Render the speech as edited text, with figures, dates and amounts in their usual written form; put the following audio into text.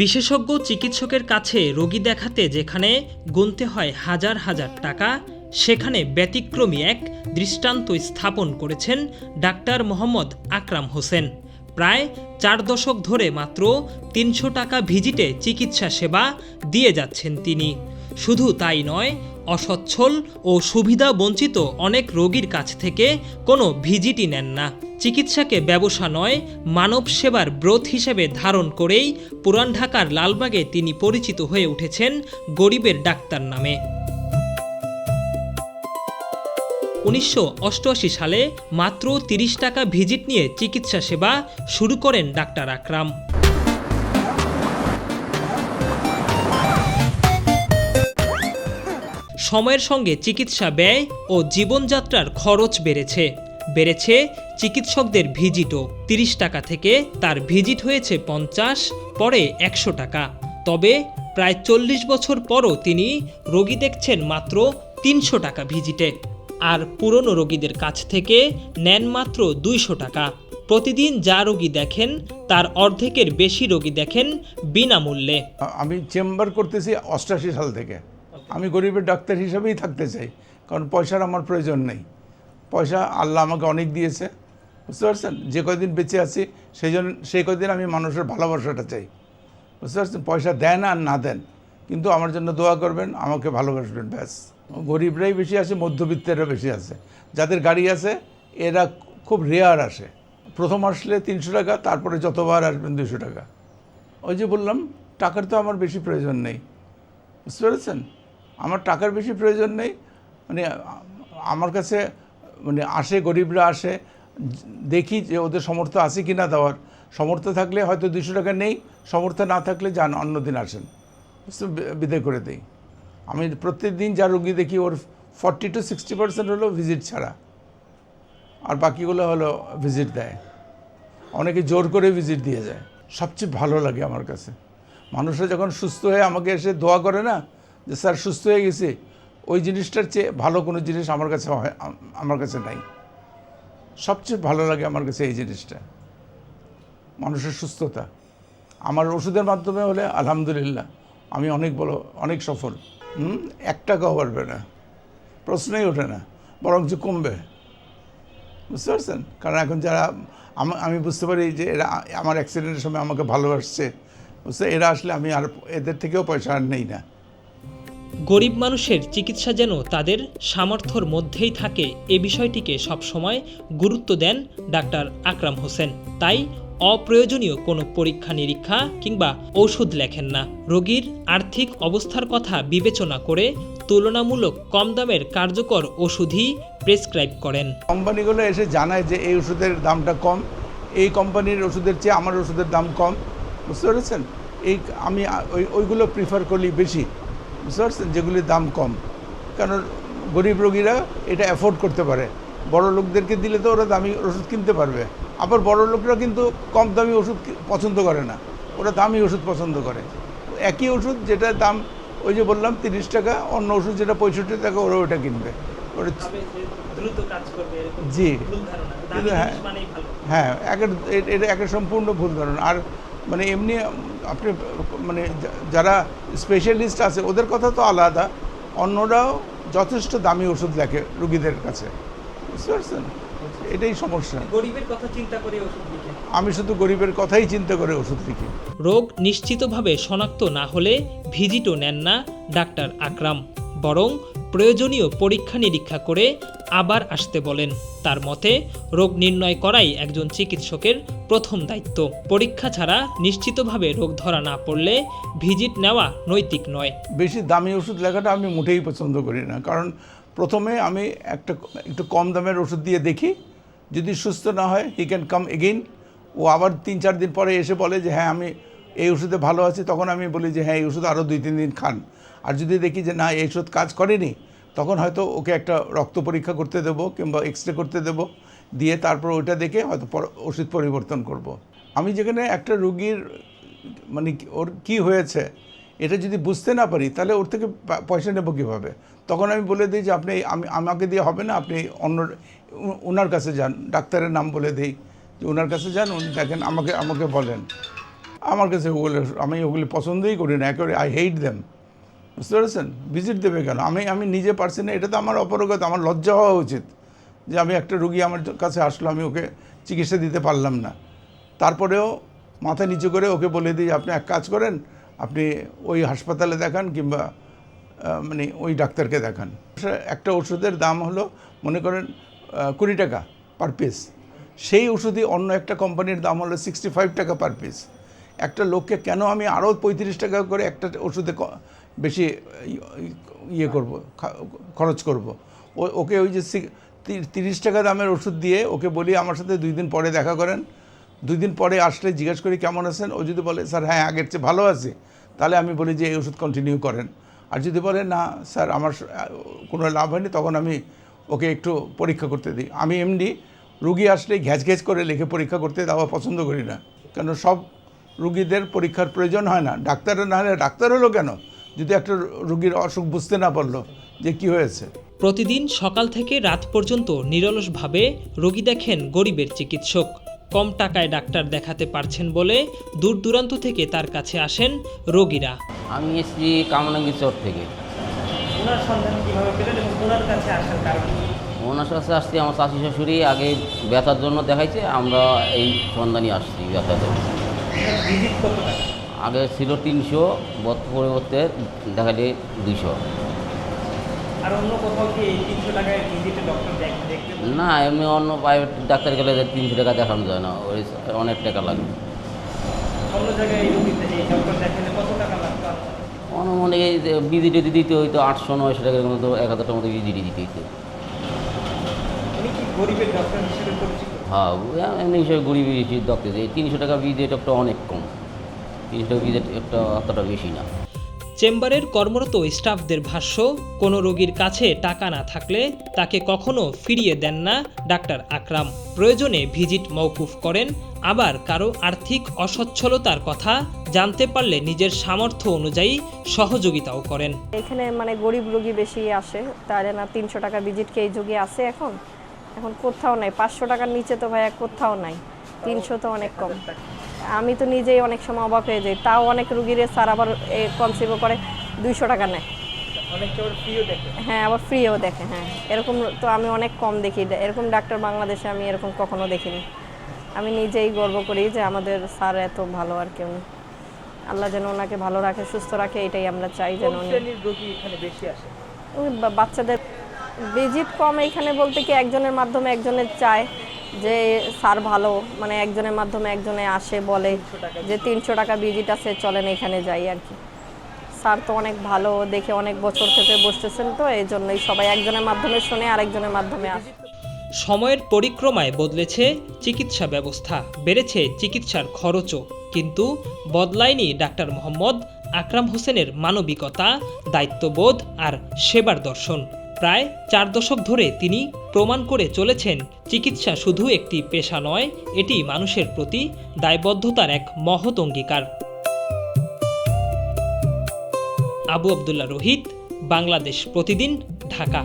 বিশেষজ্ঞ চিকিৎসকের কাছে রোগী দেখাতে যেখানে গুনতে হয় হাজার হাজার টাকা, সেখানে ব্যতিক্রমী এক দৃষ্টান্ত স্থাপন করেছেন ডাক্তার মোহাম্মদ আকরাম হোসেন। প্রায় 4 দশক ধরে মাত্র 300 টাকা ভিজিটে চিকিৎসা সেবা দিয়ে যাচ্ছেন তিনি। শুধু তাই নয়, অসচ্ছল ও সুবিধা বঞ্চিত অনেক রোগীর কাছ থেকে কোনো ভিজিটই নেন না। চিকিৎসাকে ব্যবসা নয়, মানব সেবার ব্রত হিসেবে ধারণ করেই পুরান ঢাকার লালবাগে তিনি পরিচিত হয়ে উঠেছেন গরিবের ডাক্তার নামে। 1988 সালে মাত্র 30 টাকা ভিজিট নিয়ে চিকিৎসা সেবা শুরু করেন ডাক্তার আকরাম। সময়ের সঙ্গে চিকিৎসা ব্যয় ও জীবনযাত্রার খরচ বেড়েছে চিকিৎসকদের ভিজিটও। 30 টাকা থেকে তার ভিজিট হয়েছে 50, পরে 100 টাকা। তবে প্রায় 40 বছর পরও তিনি রোগী দেখছেন মাত্র 300 টাকা ভিজিটে, আর পুরনো রোগীদের কাছ থেকে নেন মাত্র 200 টাকা। প্রতিদিন যা রোগী দেখেন তার অর্ধেকের বেশি রোগী দেখেন বিনামূল্যে। আমি চেম্বার করতেছি 88 সাল থেকে। আমি গরিবের ডাক্তার হিসেবেই থাকতে চাই, কারণ পয়সার আমার প্রয়োজন নেই। পয়সা আল্লাহ আমাকে অনেক দিয়েছে, বুঝতে পারছেন। যে কয়দিন বেঁচে আছি সেই কয়দিন আমি মানুষের ভালোবাসাটা চাই, বুঝতে পারছেন। পয়সা দেন আর না দেন, কিন্তু আমার জন্য দোয়া করবেন, আমাকে ভালোবাসবেন, ব্যাস। গরিবরাই বেশি আছে, মধ্যবিত্তেরও বেশি আছে। যাদের গাড়ি আছে এরা খুব রেয়ার আসে। প্রথম আসলে 300 টাকা, তারপরে যতবার আসবেন 200 টাকা। ওই যে বললাম, টাকার তো আমার বেশি প্রয়োজন নেই, বুঝতে পেরেছেন। আমার টাকার বেশি প্রয়োজন নেই, মানে আমার কাছে আসে, গরিবরা আসে, দেখি যে ওদের সামর্থ্য আছে কি না দেওয়ার। সামর্থ্য থাকলে হয়তো 200 টাকা নেই, সামর্থ্য না থাকলে যান অন্যদিন আসেন, বিদায় করে দেই। আমি প্রত্যেক দিন যা রোগী দেখি ওর 40 to 60% হলো ভিজিট ছাড়া, আর বাকিগুলো হলো ভিজিট দেয়। অনেকে জোর করে ভিজিট দিয়ে যায়। সবচেয়ে ভালো লাগে আমার কাছে মানুষরা যখন সুস্থ হয়ে আমাকে এসে দোয়া করে না, যে স্যার সুস্থ হয়ে গেছে, ওই জিনিসটার চেয়ে ভালো কোনো জিনিস আমার কাছে নাই। সবচেয়ে ভালো লাগে আমার কাছে এই জিনিসটা, মানুষের সুস্থতা। আমার ওষুধের মাধ্যমে হলে আলহামদুলিল্লাহ আমি অনেক সফল। 1 টাকাও বাড়বে না, প্রশ্নই ওঠে না, বরঞ্চ কমবে, বুঝতে পারছেন। কারণ এখন যারা আমি বুঝতে পারি যে এরা আমার অ্যাক্সিডেন্টের সময় আমাকে ভালোবাসছে, বুঝতে, এরা আসলে আমি আর এদের থেকেও পয়সা আর নেই না। গরিব মানুষের চিকিৎসা যেন তাদের সামর্থ্যের মধ্যেই থাকে, এ বিষয়টিকে সবসময় গুরুত্ব দেন ডাক্তার আকরাম হোসেন। তাই অপ্রয়োজনীয় কোনো পরীক্ষা নিরীক্ষা কিংবা ওষুধ লেখেন না। রোগীর আর্থিক অবস্থার কথা বিবেচনা করে তুলনামূলক কম দামের কার্যকর ওষুধই প্রেসক্রাইব করেন। কোম্পানিগুলো এসে জানায় যে এই ওষুধের দামটা কম, এই কোম্পানির ওষুধের চেয়ে আমার ওষুধের দাম কম, বুঝতে পেরেছেন। আমি ওইগুলো প্রিফার করি বেশি, বুঝতে পারছেন, যেগুলির দাম কম। কারণ গরিব রোগীরা এটা অ্যাফোর্ড করতে পারে। বড় লোকদেরকে দিলে তো ওরা দামি ওষুধ কিনতে পারবে, আবার বড় লোকরা কিন্তু কম দামি ওষুধ পছন্দ করে না, ওরা দামি ওষুধ পছন্দ করে। একই ওষুধ যেটার দাম ওই যে বললাম 30 টাকা, অন্য ওষুধ যেটা 65 টাকা, ওরা ওটা কিনবে। ওরা জি, কিন্তু হ্যাঁ, এটা একটা সম্পূর্ণ ভুল ধারণা। আর এমনি আপনি যারা স্পেশালিস্ট আছে ওদের কথা তো আলাদা, অন্যরাও যথেষ্ট দামি ওষুধ লেখে রুগীদের কাছে, বুঝতে পারছেন। এটাই সমস্যা। গরিবের কথা চিন্তা করে ওষুধ লিখে, আমি শুধু গরিবের কথাই চিন্তা করে ওষুধ লিখি। রোগ নিশ্চিতভাবে শনাক্ত না হলে ভিজিটও নেন না ডাক্তার আকরাম, বরং প্রয়োজনীয় পরীক্ষা নিরীক্ষা করে আবার আসতে বলেন। তার মতে রোগ নির্ণয় করাই একজন চিকিৎসকের প্রথম দায়িত্ব। পরীক্ষা ছাড়া নিশ্চিতভাবে রোগ ধরা না পড়লে ভিজিট নেওয়া নৈতিক নয়। বেশি দামি ওষুধ লেখাটা আমি মোটেই পছন্দ করি না, কারণ প্রথমে আমি একটু কম দামের ওষুধ দিয়ে দেখি, যদি সুস্থ না হয় হি ক্যান কাম এগেইন। ও আবার 3-4 দিন পরে এসে বলে যে হ্যাঁ আমি এই ওষুধে ভালো আছি, তখন আমি বলি যে হ্যাঁ এই ওষুধ আরও 2-3 দিন খান। আর যদি দেখি যে না এই ওষুধ কাজ করেনি, তখন হয়তো ওকে একটা রক্ত পরীক্ষা করতে দেবো কিংবা এক্সরে করতে দেবো, দিয়ে তারপর ওইটা দেখে হয়তো ওষুধ পরিবর্তন করব। আমি যেখানে একটা রোগীর ওর কি হয়েছে এটা যদি বুঝতে না পারি, তাহলে ওর থেকে পয়সা নেব কীভাবে? তখন আমি বলে দিই যে আপনি আমাকে দিয়ে হবে না, আপনি ওনার কাছে যান, ডাক্তারের নাম বলে দিই যে ওনার কাছে যান, উনি দেখেন, আমাকে বলেন। আমার কাছে ওগুলো আমি ওগুলি পছন্দই করি না, একেবারে আই হেট দেম, বুঝতে পেরেছেন? ভিজিট দেবে কেন? আমি নিজে পারছি না, এটা তো আমার অপারগতা, আমার লজ্জা হওয়া উচিত যে আমি একটা রুগী আমার কাছে আসলো, আমি ওকে চিকিৎসা দিতে পারলাম না, তারপরেও মাথা নিচু করে ওকে বলে দিই আপনি এক কাজ করেন, আপনি ওই হাসপাতালে দেখান কিংবা মানে ওই ডাক্তারকে দেখান। একটা ওষুধের দাম হলো মনে করেন 20 টাকা পার পিস, সেই ওষুধই অন্য একটা কোম্পানির দাম হলো 65 টাকা পার পিস। একটা লোককে কেন আমি আরও 35 টাকা করে একটা ওষুধে বেশি ইয়ে করব, খরচ করব? ওকে ওই যে 30 টাকা দামের ওষুধ দিয়ে ওকে বলি আমার সাথে 2 দিন পরে দেখা করেন, 2 দিন পরে আসলে জিজ্ঞেস করি কেমন আছেন, ও যদি বলে স্যার হ্যাঁ আগের চেয়ে ভালো আছে, তাহলে আমি বলি যে এই ওষুধ কন্টিনিউ করেন। আর যদি বলে না স্যার আমার কোনো লাভ হয়নি, তখন আমি ওকে একটু পরীক্ষা করতে দিই। আমি এমনি রুগী আসলে ঘ্যাচ ঘ্যাচ করে লিখে পরীক্ষা করতে দেওয়া পছন্দ করি না, কেন সব রুগীদের পরীক্ষার প্রয়োজন হয় না। ডাক্তারের না হলে ডাক্তার হলো কেন যদি একটা রুগীর অসুখ বুঝতে না পারলো যে কি হয়েছে। প্রতিদিন সকাল থেকে রাত পর্যন্ত নিরলসভাবে রোগী দেখেন গরিবের চিকিৎসক। কম টাকায় ডাক্তার দেখাতে পারছেন বলে দূর দূরান্ত থেকে তার কাছে আসেন রোগীরা। আমি এসেছি কামরাঙ্গীর চর থেকে। ওনার সন্ধান কিভাবে পেলেন এবং ওনার কাছে আসার কারণ? ওনার কাছে আসছি আমার শাশি শাশুড়ি আগে ব্যথার জন্য দেখাইছে, আমরা এই সন্ধানই আসছি ব্যথার জন্য। ভিজিট কত টাকা? আগে ছিল 300, পরিবর্তে দেখালে 200। আর অন্য কোথাও কি এই 300 টাকায় ভিজিটে ডক্টর দেখতে? না, এমনি অন্য প্রাইভেট ডাক্তার গেলে 300 টাকা দেখানো যায় না, ওই অনেক টাকা লাগে। অন্য জায়গায় এই রোগীতে এই ডক্টর দেখালে কত টাকা লাগতো? অনেক ভিজিট যদি দিতে হইতো 800-900 টাকার মতো, 1000 টাকার মতো ভিজিট দিতে হইতো। উনি কি গরিবের ডক্টর হিসেবে পরিচিত? হ্যাঁ, এমনি হিসেবে গরিব ডক্টর, এই 300 টাকা ভিজিট একটা অনেক কম, 300 টাকা ভিজিট একটা অতটা বেশি না। চেম্বারের কর্মরত স্টাফদের ভাষ্য, কোনো রোগীর কাছে টাকা না থাকলে তাকে কখনো ফিরিয়ে দেন না ডাক্তার আকরাম। প্রয়োজনে ভিজিট মওকুফ করেন, আবার কারো আর্থিক অসচ্ছলতার কথা জানতে পারলে নিজের সামর্থ্য অনুযায়ী সহযোগিতাও করেন। এখানে মানে গরিব রোগী বেশি আসে, তাহলে না 300 টাকা ভিজিট কি এই যুগে আছে? এখন কোথাও নাই, 500 টাকার নিচে তো ভাইয়া কোথাও নাই, 300 তো অনেক কম। আমি তো নিজেই অনেক সময় অবাক হয়ে যাই, তাও অনেক রুগীরে স্যার আবার কনসিভ করে 200 টাকা নেয়। হ্যাঁ, আবার ফ্রিও দেখে। হ্যাঁ, এরকম তো আমি অনেক কম দেখি, এরকম ডাক্তার বাংলাদেশে আমি এরকম কখনো দেখিনি। আমি নিজেই গর্ব করি যে আমাদের স্যার এত ভালো, আর কেউ নেই। আল্লাহ যেন ওনাকে ভালো রাখে, সুস্থ রাখে, এটাই আমরা চাই। যেন বাচ্চাদের ভিজিট কম এইখানে বলতে কি একজনের মাধ্যমে একজনের চায় যে স্যার ভালো, মানে একজনের মাধ্যমে একজনে আসে বলে যে 300 টাকা ভিজিট আছে, চলেন এখানে যাই আর কি। স্যার তো অনেক ভালো, দেখে অনেক বছর থেকে বসতেছেন, তো এই জন্যই সবাই একজনের মাধ্যমে শুনে আরেকজনের মাধ্যমে আসে। সময়ের পরিক্রমায় বদলেছে চিকিৎসা ব্যবস্থা, বেড়েছে চিকিৎসার খরচও, কিন্তু বদলায়নি ডাক্তার মোহাম্মদ আকরাম হোসেনের মানবিকতা, দায়িত্ববোধ আর সেবার দর্শন। প্রায় 4 দশক ধরে তিনি প্রমাণ করে চলেছেন চিকিৎসা শুধু একটি পেশা নয়, এটি মানুষের প্রতি দায়বদ্ধতার এক মহৎ অঙ্গীকার। আবু আবদুল্লাহ রোহিত, বাংলাদেশ প্রতিদিন, ঢাকা।